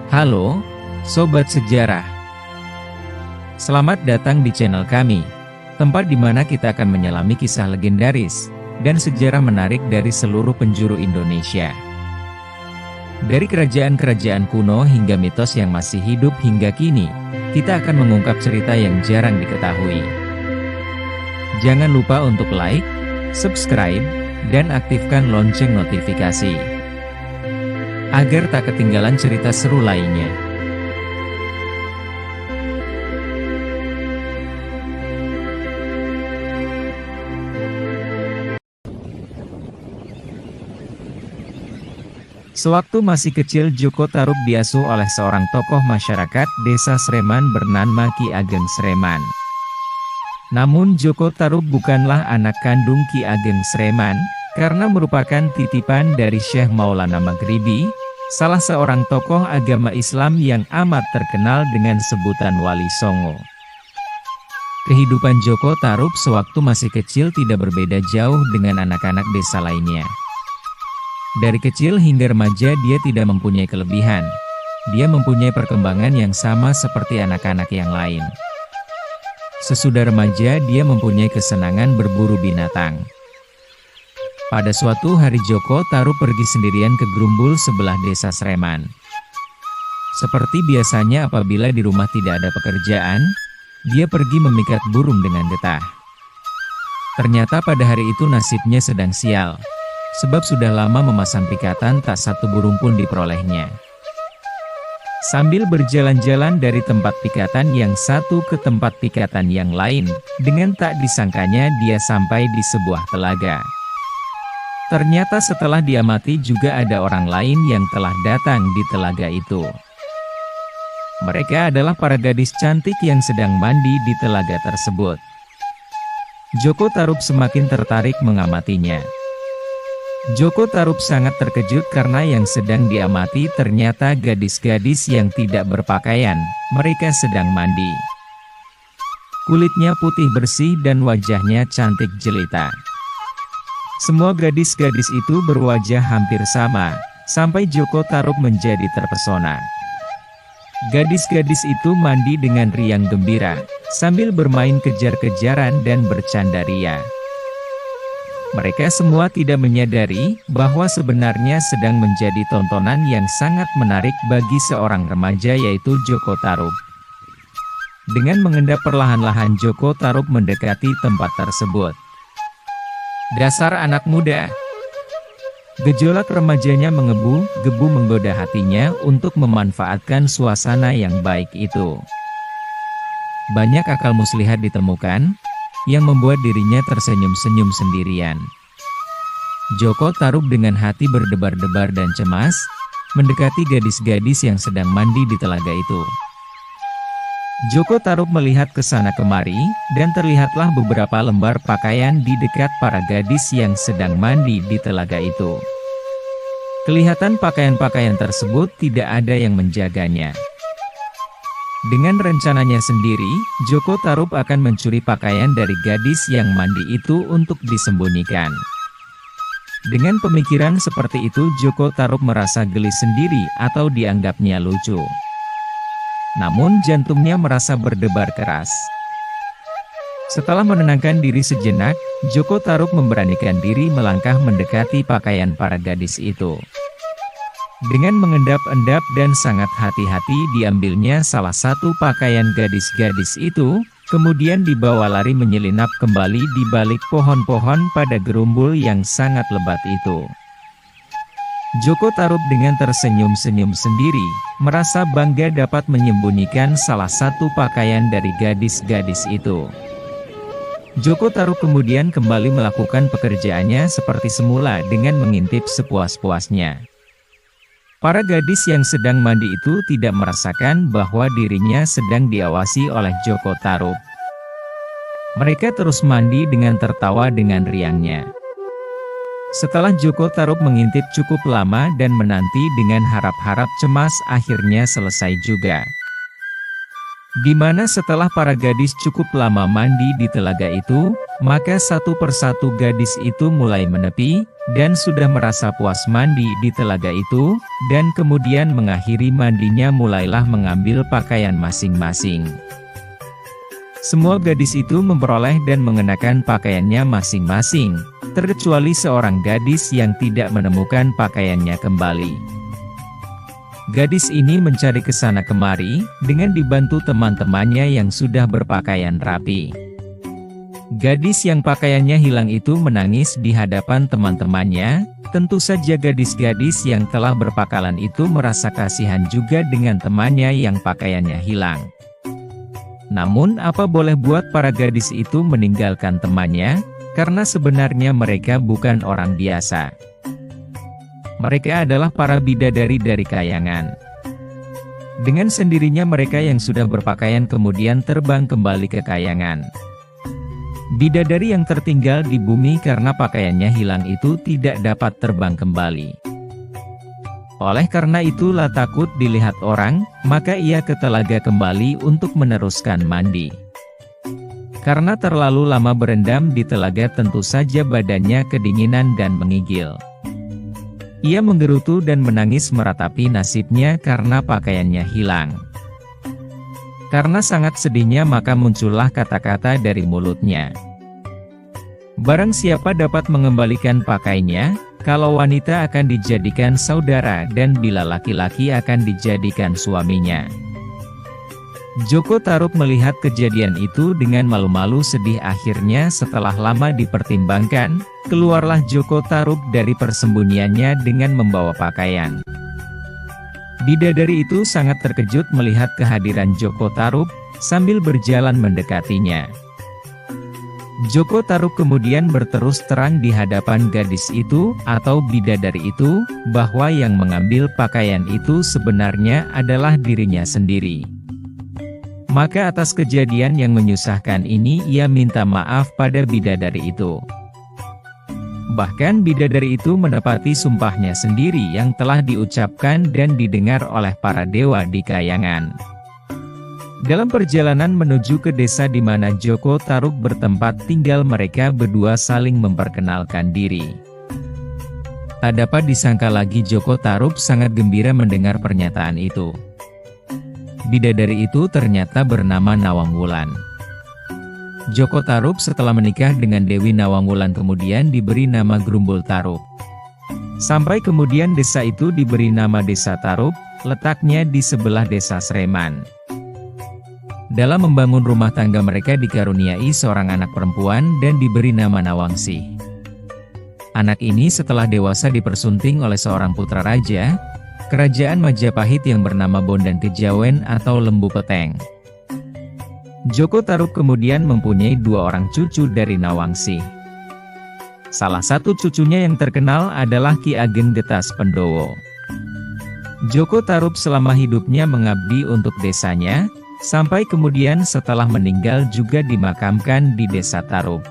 Halo, Sobat Sejarah. Selamat datang di channel kami, tempat di mana kita akan menyelami kisah legendaris dan sejarah menarik dari seluruh penjuru Indonesia. Dari kerajaan-kerajaan kuno hingga mitos yang masih hidup hingga kini, kita akan mengungkap cerita yang jarang diketahui. Jangan lupa untuk like, subscribe, dan aktifkan lonceng notifikasi, agar tak ketinggalan cerita seru lainnya. Sewaktu masih kecil, Joko Tarub diasuh oleh seorang tokoh masyarakat desa Sreman bernama Ki Ageng Sreman. Namun Joko Tarub bukanlah anak kandung Ki Ageng Sreman, karena merupakan titipan dari Syekh Maulana Maghribi, salah seorang tokoh agama Islam yang amat terkenal dengan sebutan Wali Songo. Kehidupan Joko Tarub sewaktu masih kecil tidak berbeda jauh dengan anak-anak desa lainnya. Dari kecil hingga remaja dia tidak mempunyai kelebihan. Dia mempunyai perkembangan yang sama seperti anak-anak yang lain. Sesudah remaja dia mempunyai kesenangan berburu binatang. Pada suatu hari Joko Tarub pergi sendirian ke Grumbul sebelah desa Sreman. Seperti biasanya apabila di rumah tidak ada pekerjaan, dia pergi memikat burung dengan getah. Ternyata pada hari itu nasibnya sedang sial, sebab sudah lama memasang pikatan tak satu burung pun diperolehnya. Sambil berjalan-jalan dari tempat pikatan yang satu ke tempat pikatan yang lain, dengan tak disangkanya dia sampai di sebuah telaga. Ternyata setelah diamati juga ada orang lain yang telah datang di telaga itu. Mereka adalah para gadis cantik yang sedang mandi di telaga tersebut. Joko Tarub semakin tertarik mengamatinya. Joko Tarub sangat terkejut karena yang sedang diamati ternyata gadis-gadis yang tidak berpakaian, mereka sedang mandi. Kulitnya putih bersih dan wajahnya cantik jelita. Semua gadis-gadis itu berwajah hampir sama, sampai Joko Tarub menjadi terpesona. Gadis-gadis itu mandi dengan riang gembira, sambil bermain kejar-kejaran dan bercanda ria. Mereka semua tidak menyadari bahwa sebenarnya sedang menjadi tontonan yang sangat menarik bagi seorang remaja yaitu Joko Tarub. Dengan mengendap perlahan-lahan Joko Tarub mendekati tempat tersebut. Dasar anak muda! Gejolak remajanya menggebu-gebu menggoda hatinya untuk memanfaatkan suasana yang baik itu. Banyak akal muslihat ditemukan, yang membuat dirinya tersenyum-senyum sendirian. Joko Tarub dengan hati berdebar-debar dan cemas, mendekati gadis-gadis yang sedang mandi di telaga itu. Joko Tarub melihat ke sana kemari, dan terlihatlah beberapa lembar pakaian di dekat para gadis yang sedang mandi di telaga itu. Kelihatan pakaian-pakaian tersebut tidak ada yang menjaganya. Dengan rencananya sendiri, Joko Tarub akan mencuri pakaian dari gadis yang mandi itu untuk disembunyikan. Dengan pemikiran seperti itu Joko Tarub merasa geli sendiri atau dianggapnya lucu. Namun jantungnya merasa berdebar keras. Setelah menenangkan diri sejenak, Joko Tarub memberanikan diri melangkah mendekati pakaian para gadis itu. Dengan mengendap-endap dan sangat hati-hati diambilnya salah satu pakaian gadis-gadis itu, kemudian dibawa lari menyelinap kembali di balik pohon-pohon pada gerumbul yang sangat lebat itu. Joko Tarub dengan tersenyum-senyum sendiri, merasa bangga dapat menyembunyikan salah satu pakaian dari gadis-gadis itu. Joko Tarub kemudian kembali melakukan pekerjaannya seperti semula dengan mengintip sepuas-puasnya. Para gadis yang sedang mandi itu tidak merasakan bahwa dirinya sedang diawasi oleh Joko Tarub. Mereka terus mandi dengan tertawa dengan riangnya. Setelah Joko Tarub mengintip cukup lama dan menanti dengan harap-harap cemas akhirnya selesai juga. Di mana setelah para gadis cukup lama mandi di telaga itu, Maka satu persatu gadis itu mulai menepi, dan sudah merasa puas mandi di telaga itu, dan kemudian mengakhiri mandinya mulailah mengambil pakaian masing-masing. Semua gadis itu memperoleh dan mengenakan pakaiannya masing-masing, terkecuali seorang gadis yang tidak menemukan pakaiannya kembali. Gadis ini mencari ke sana kemari, dengan dibantu teman-temannya yang sudah berpakaian rapi. Gadis yang pakaiannya hilang itu menangis di hadapan teman-temannya. Tentu saja gadis-gadis yang telah berpakalan itu merasa kasihan juga dengan temannya yang pakaiannya hilang. Namun apa boleh buat para gadis itu meninggalkan temannya, karena sebenarnya mereka bukan orang biasa. Mereka adalah para bidadari dari kayangan. Dengan sendirinya mereka yang sudah berpakaian kemudian terbang kembali ke kayangan. Bidadari yang tertinggal di bumi karena pakaiannya hilang itu tidak dapat terbang kembali. Oleh karena itulah takut dilihat orang, maka ia ke telaga kembali untuk meneruskan mandi. Karena terlalu lama berendam di telaga tentu saja badannya kedinginan dan menggigil. Ia menggerutu dan menangis meratapi nasibnya karena pakaiannya hilang. Karena sangat sedihnya maka muncullah kata-kata dari mulutnya. Barang siapa dapat mengembalikan pakaiannya, kalau wanita akan dijadikan saudara dan bila laki-laki akan dijadikan suaminya. Joko Tarub melihat kejadian itu dengan malu-malu sedih. Akhirnya setelah lama dipertimbangkan, keluarlah Joko Tarub dari persembunyiannya dengan membawa pakaian. Bidadari itu sangat terkejut melihat kehadiran Joko Tarub, sambil berjalan mendekatinya. Joko Tarub kemudian berterus terang di hadapan gadis itu, atau bidadari itu, bahwa yang mengambil pakaian itu sebenarnya adalah dirinya sendiri. Maka atas kejadian yang menyusahkan ini ia minta maaf pada bidadari itu. Bahkan bidadari itu menepati sumpahnya sendiri yang telah diucapkan dan didengar oleh para dewa di kayangan. Dalam perjalanan menuju ke desa di mana Joko Tarub bertempat tinggal, mereka berdua saling memperkenalkan diri. Tak dapat disangka lagi Joko Tarub sangat gembira mendengar pernyataan itu. Bidadari itu ternyata bernama Nawangwulan. Joko Tarub setelah menikah dengan Dewi Nawangwulan kemudian diberi nama Grumbul Tarub. Sampai kemudian desa itu diberi nama Desa Tarub, letaknya di sebelah desa Sreman. Dalam membangun rumah tangga mereka dikaruniai seorang anak perempuan dan diberi nama Nawangsi. Anak ini setelah dewasa dipersunting oleh seorang putra raja, kerajaan Majapahit yang bernama Bondan Kejawen atau Lembu Peteng. Joko Tarub kemudian mempunyai dua orang cucu dari Nawangsi. Salah satu cucunya yang terkenal adalah Ki Ageng Getas Pendowo. Joko Tarub selama hidupnya mengabdi untuk desanya, sampai kemudian setelah meninggal juga dimakamkan di Desa Tarub.